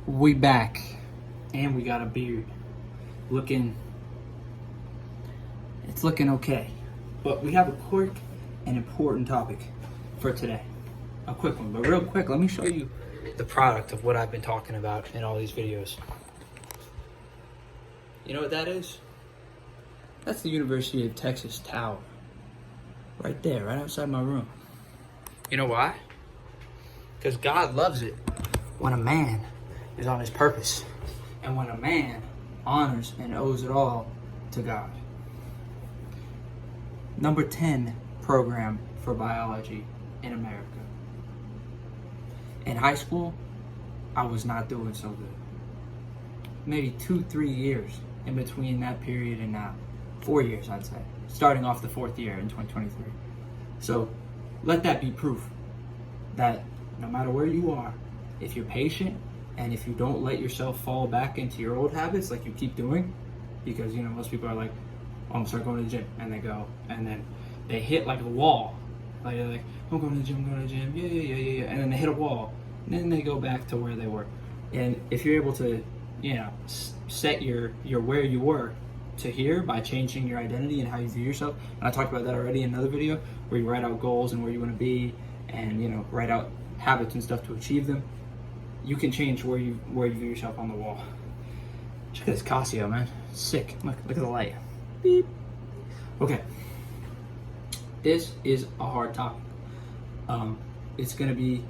We back, and we got a beard. It's looking okay. But we have a quick and important topic for today. A quick one, but real quick, let me show you the product of what I've been talking about in all these videos. You know what that is? That's the University of Texas Tower. Right there, right outside my room. You know why? Because God loves it when a man is on his purpose, and when a man honors and owes it all to God. Number 10 program for biology in America. In high school, I was not doing so good. Maybe 2-3 years in between that period and now. 4 years, I'd say. Starting off the 4th year in 2023. So let that be proof that no matter where you are, if you're patient and if you don't let yourself fall back into your old habits like you keep doing, because most people are like, oh, I'm gonna start going to the gym, and they go, and then they hit like a wall. Like they're like, I'm going to the gym, yeah, and then they hit a wall, and then they go back to where they were. And if you're able to, set your where you were to here by changing your identity and how you view yourself, and I talked about that already in another video where you write out goals and where you want to be, and write out habits and stuff to achieve them. You can change where you view yourself on the wall. Check out this Casio, man. Sick. Look at the light. Beep. Okay. This is a hard topic. It's gonna be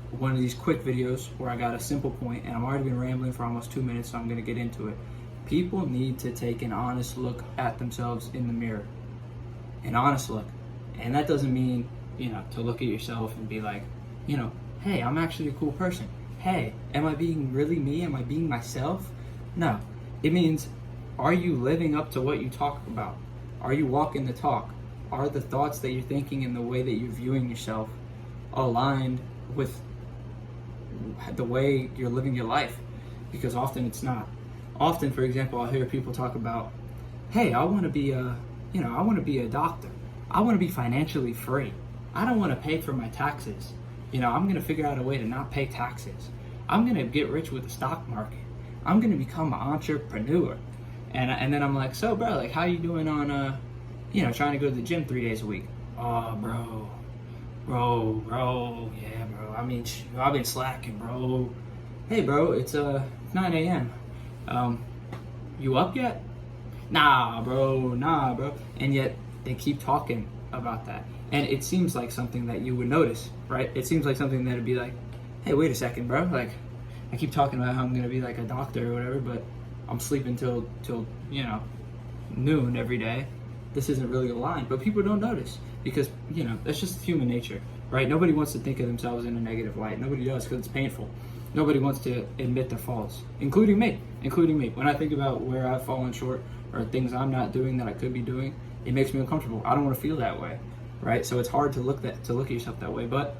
one of these quick videos where I got a simple point, and I've already been rambling for almost 2 minutes, so I'm gonna get into it. People need to take an honest look at themselves in the mirror. An honest look. And that doesn't mean, to look at yourself and be like, hey, I'm actually a cool person. Hey, am I being really me? Am I being myself? No. It means, are you living up to what you talk about? Are you walking the talk? Are the thoughts that you're thinking and the way that you're viewing yourself aligned with the way you're living your life? Because often it's not. Often, for example, I'll hear people talk about, hey, I want to be a doctor. I want to be financially free. I don't want to pay for my taxes. I'm going to figure out a way to not pay taxes. I'm going to get rich with the stock market. I'm going to become an entrepreneur. And then I'm like, so bro, like how you doing on, trying to go to the gym 3 days a week? Oh, bro, yeah, bro. I mean, I've been slacking, bro. Hey, bro, it's 9 a.m. You up yet? Nah, bro. And yet they keep talking about that. And it seems like something that you would notice, right? It seems like something that would be like, hey, wait a second, bro. Like, I keep talking about how I'm going to be like a doctor or whatever, but I'm sleeping till noon every day. This isn't really aligned, but people don't notice because, that's just human nature, right? Nobody wants to think of themselves in a negative light. Nobody does because it's painful. Nobody wants to admit their faults, including me. When I think about where I've fallen short or things I'm not doing that I could be doing, it makes me uncomfortable. I don't want to feel that way, right? So it's hard to look at yourself that way, but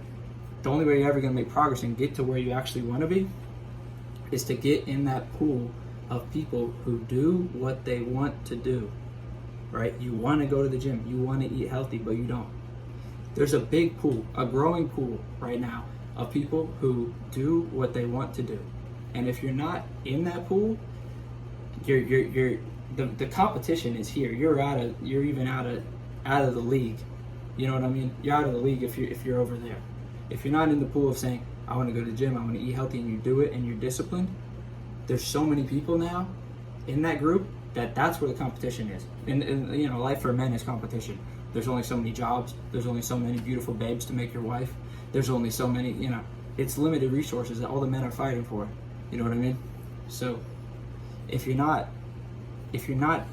the only way you're ever going to make progress and get to where you actually want to be is to get in that pool of people who do what they want to do, right? You want to go to the gym, you want to eat healthy, but you don't. There's a big pool, a growing pool right now of people who do what they want to do. And if you're not in that pool, the competition is here. You're even out of the league. You know what I mean? You're out of the league if you're over there. If you're not in the pool of saying, I want to go to the gym, I want to eat healthy, and you do it and you're disciplined, there's so many people now in that group that's where the competition is. And life for men is competition. There's only so many jobs. There's only so many beautiful babes to make your wife. There's only so many, it's limited resources that all the men are fighting for. You know what I mean? So if you're not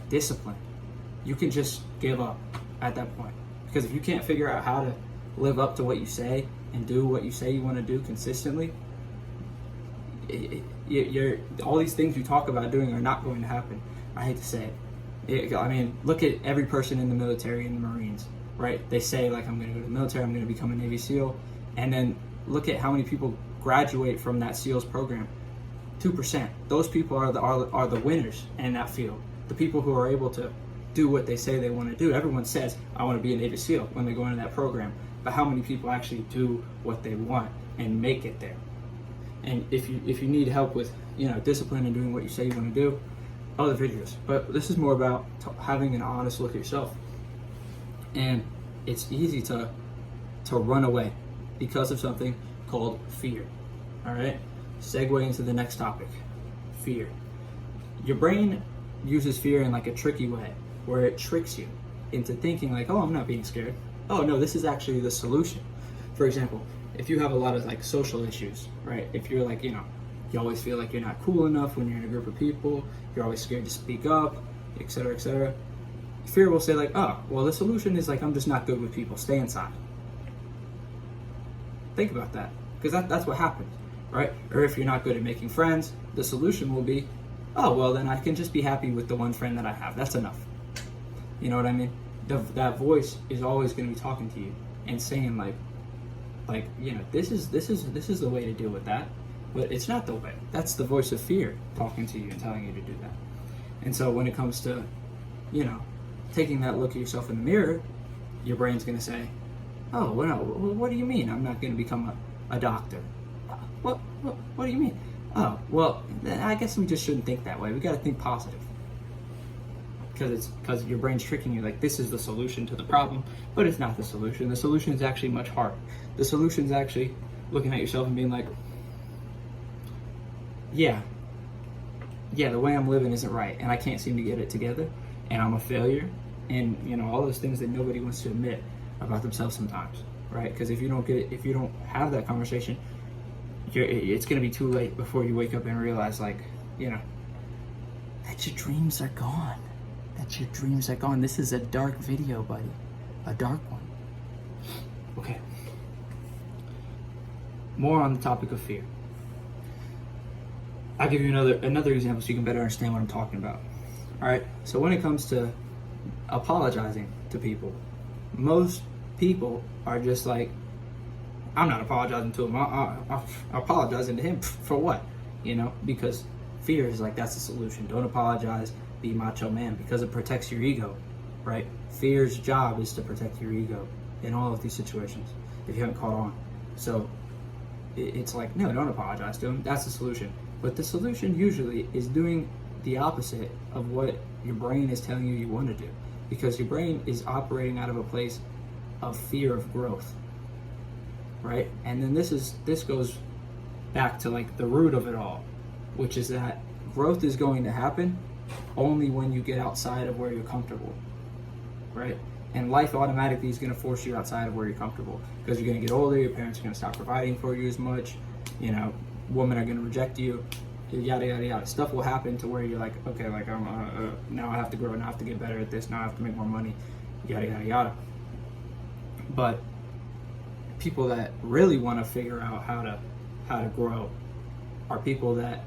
disciplined, you can just give up at that point. Because if you can't figure out how to live up to what you say and do what you say you want to do consistently, all these things you talk about doing are not going to happen. I hate to say it. Look at every person in the military and the Marines, right? They say, like, I'm going to go to the military, I'm going to become a Navy SEAL, and then look at how many people graduate from that SEALs program. 2%. Those people are the winners in that field. The people who are able to do what they say they want to do. Everyone says, I want to be a Navy SEAL when they go into that program. But how many people actually do what they want and make it there? And if you need help with, discipline and doing what you say you want to do, other videos. But this is more about having an honest look at yourself. And it's easy to run away because of something called fear. All right? Segue into the next topic. Fear. Your brain uses fear in like a tricky way, where it tricks you into thinking like, oh, I'm not being scared. Oh no, this is actually the solution. For example, if you have a lot of like social issues, right? If you're like, you always feel like you're not cool enough when you're in a group of people, you're always scared to speak up, etc., etc. Fear will say like, oh, well, the solution is like, I'm just not good with people, stay inside. Think about that, because that's what happens, right? Or if you're not good at making friends, the solution will be, oh, well, then I can just be happy with the one friend that I have. That's enough. You know what I mean? That voice is always going to be talking to you and saying like, this is the way to deal with that, but it's not the way. That's the voice of fear talking to you and telling you to do that. And so when it comes to, taking that look at yourself in the mirror, your brain's going to say, oh, well, no, what do you mean I'm not going to become a doctor? What do you mean? Oh, well, then I guess we just shouldn't think that way. We got to think positive. Because your brain's tricking you like this is the solution to the problem, but it's not the solution. The solution is actually much harder. The solution is actually looking at yourself and being like, yeah, the way I'm living isn't right, and I can't seem to get it together, and I'm a failure, and all those things that nobody wants to admit about themselves sometimes, right? Because if you don't have that conversation, it's going to be too late before you wake up and realize like, that your dreams are gone. That your dreams are gone. This is a dark video, buddy. A dark one. Okay. More on the topic of fear. I'll give you another example so you can better understand what I'm talking about. All right. So when it comes to apologizing to people, most people are just like, I'm not apologizing to him. I'm apologizing to him for what? Because fear is like, that's the solution. Don't apologize. Be macho man, because it protects your ego, right? Fear's job is to protect your ego in all of these situations, if you haven't caught on. So it's like, no, don't apologize to him. That's the solution. But the solution usually is doing the opposite of what your brain is telling you want to do, because your brain is operating out of a place of fear of growth, right? And then this goes back to like the root of it all, which is that growth is going to happen only when you get outside of where you're comfortable, right? And life automatically is going to force you outside of where you're comfortable, because you're going to get older, your parents are going to stop providing for you as much, women are going to reject you, yada yada yada. Stuff will happen to where you're like, okay, like now I have to grow, now I have to get better at this, now I have to make more money, yada yada yada. But people that really want to figure out how to grow are people that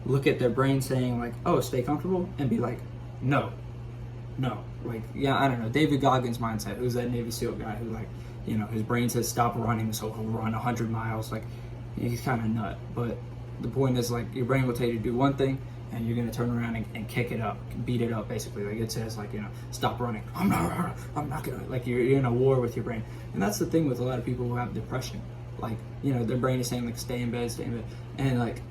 look at their brain saying like, oh, stay comfortable, and be like, no. Like, yeah, I don't know, David Goggins' mindset, who's that Navy SEAL guy who like, his brain says stop running, so he'll run 100 miles. Like, he's kind of nut. But the point is like, your brain will tell you to do one thing, and you're going to turn around and kick it up, beat it up, basically. Like, it says like, stop running. I'm not going to, like, you're in a war with your brain. And that's the thing with a lot of people who have depression. Like, their brain is saying like, stay in bed. And like,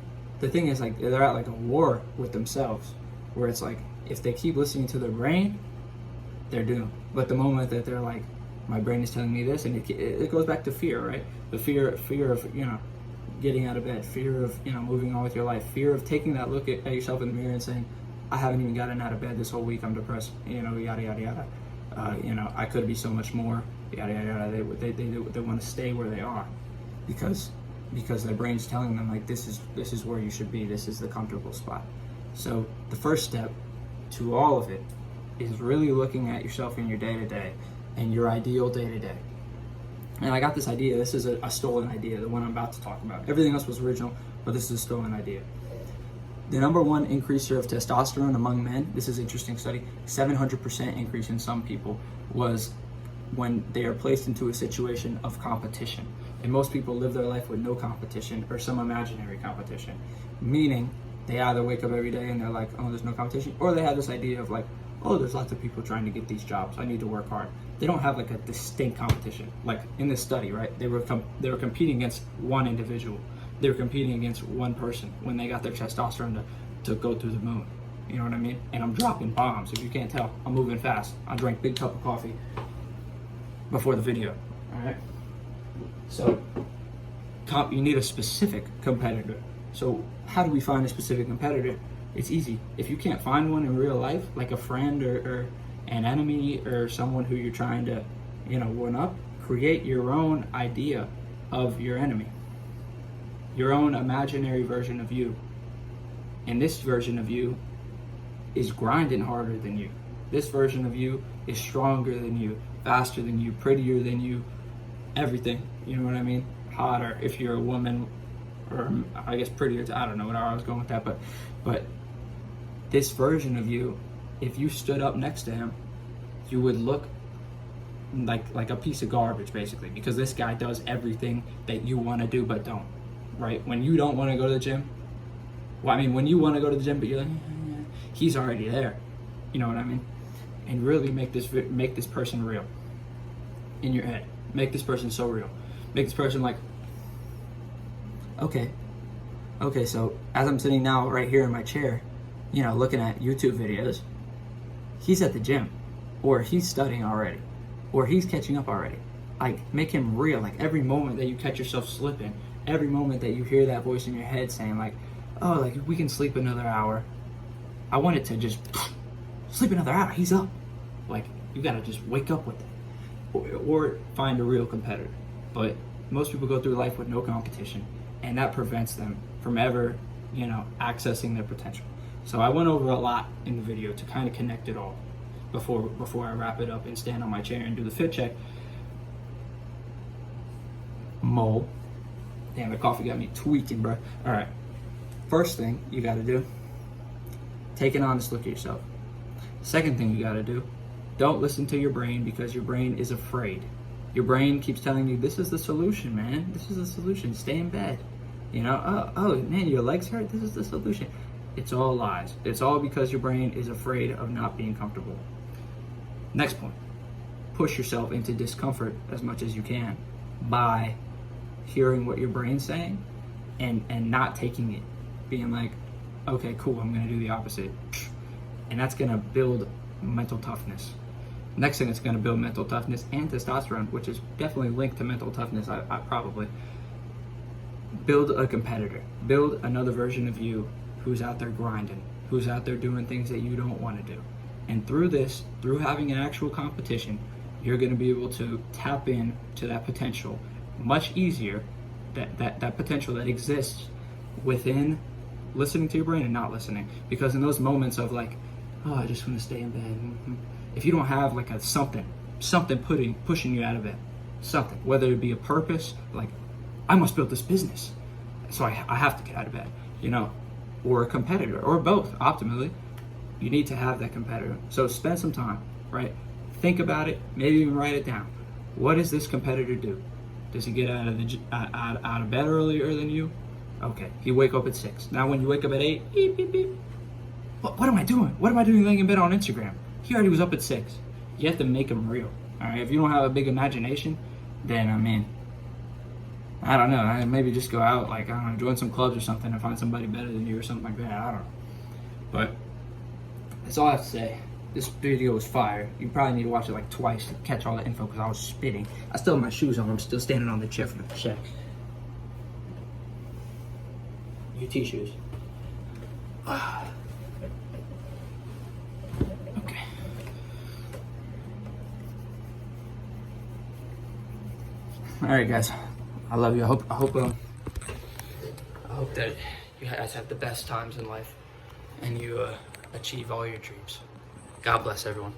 the thing is like, they're at like a war with themselves, where it's like, if they keep listening to their brain, they're doomed. But the moment that they're like, my brain is telling me this, and it goes back to fear, right? The fear of getting out of bed, fear of moving on with your life, fear of taking that look at yourself in the mirror and saying, I haven't even gotten out of bed this whole week, I'm depressed, yada yada yada. I could be so much more, yada yada yada. They want to stay where they are, because their brain's telling them like, this is where you should be, this is the comfortable spot. So the first step to all of it is really looking at yourself in your day-to-day and your ideal day-to-day. And I got this idea, this is a stolen idea, the one I'm about to talk about. Everything else was original, but this is a stolen idea. The number one increaser of testosterone among men, this is an interesting study, 700% increase in some people, was when they are placed into a situation of competition. And most people live their life with no competition or some imaginary competition, meaning they either wake up every day and they're like, oh, there's no competition, or they have this idea of like, oh, there's lots of people trying to get these jobs, I need to work hard. They don't have like a distinct competition. Like in this study, right, they were competing against one individual, they're competing against one person when they got their testosterone to go through the moon. You know what I mean? And I'm dropping bombs. If you can't tell, I'm moving fast. I drank big cup of coffee before the video. All right. So you need a specific competitor. So how do we find a specific competitor? It's easy. If you can't find one in real life, like a friend or an enemy or someone who you're trying to, one up, create your own idea of your enemy, your own imaginary version of you. And this version of you is grinding harder than you. This version of you is stronger than you, faster than you, prettier than you, everything. You know what I mean? Hotter if you're a woman, or I guess prettier. I don't know where I was going with that, but this version of you, if you stood up next to him, you would look like a piece of garbage, basically, because this guy does everything that you want to do but don't. Right? When you don't want to go to the gym, when you want to go to the gym but you're like, he's already there. You know what I mean? And really make this person real in your head. Make this person so real. Make this person like, okay, so as I'm sitting now right here in my chair, looking at YouTube videos, he's at the gym, or he's studying already, or he's catching up already. Like, make him real. Like, every moment that you catch yourself slipping, every moment that you hear that voice in your head saying like, oh, like, we can sleep another hour, I want it to just sleep another hour, he's up. Like, you gotta just wake up with it, or find a real competitor. But most people go through life with no competition, and that prevents them from ever, accessing their potential. So I went over a lot in the video to kind of connect it all before I wrap it up and stand on my chair and do the fit check. Damn, the coffee got me tweaking, bro. All right. First thing you got to do, take an honest look at yourself. Second thing you got to do, don't listen to your brain, because your brain is afraid. Your brain keeps telling you, this is the solution, man. This is the solution. Stay in bed. Oh man, your legs hurt. This is the solution. It's all lies. It's all because your brain is afraid of not being comfortable. Next point, push yourself into discomfort as much as you can by hearing what your brain's saying and not taking it. Being like, okay, cool, I'm gonna do the opposite. And that's gonna build mental toughness. Next thing that's gonna build mental toughness and testosterone, which is definitely linked to mental toughness, I probably. Build a competitor. Build another version of you who's out there grinding, who's out there doing things that you don't want to do. And through having an actual competition, you're going to be able to tap in to that potential much easier, that potential that exists within listening to your brain and not listening. Because in those moments of like, oh, I just want to stay in bed, if you don't have like a something pushing you out of bed, something, whether it be a purpose, like, I must build this business, so I have to get out of bed, or a competitor, or both. Optimally, you need to have that competitor. So spend some time, right? Think about it, maybe even write it down. What does this competitor do? Does he get out of bed earlier than you? Okay, he wake up at 6. Now when you wake up at 8, beep, beep, beep. What am I doing? What am I doing laying in bed on Instagram? He already was up at 6. You have to make him real, all right? If you don't have a big imagination, then I don't know, maybe just go out, like, I don't know, join some clubs or something and find somebody better than you or something like that. I don't know. But that's all I have to say. This video was fire. You probably need to watch it like twice to catch all the info, because I was spitting. I still have my shoes on. I'm still standing on the chair for the check. UT shoes. Okay. All right, guys. I love you. I hope that you guys have the best times in life and you achieve all your dreams. God bless everyone.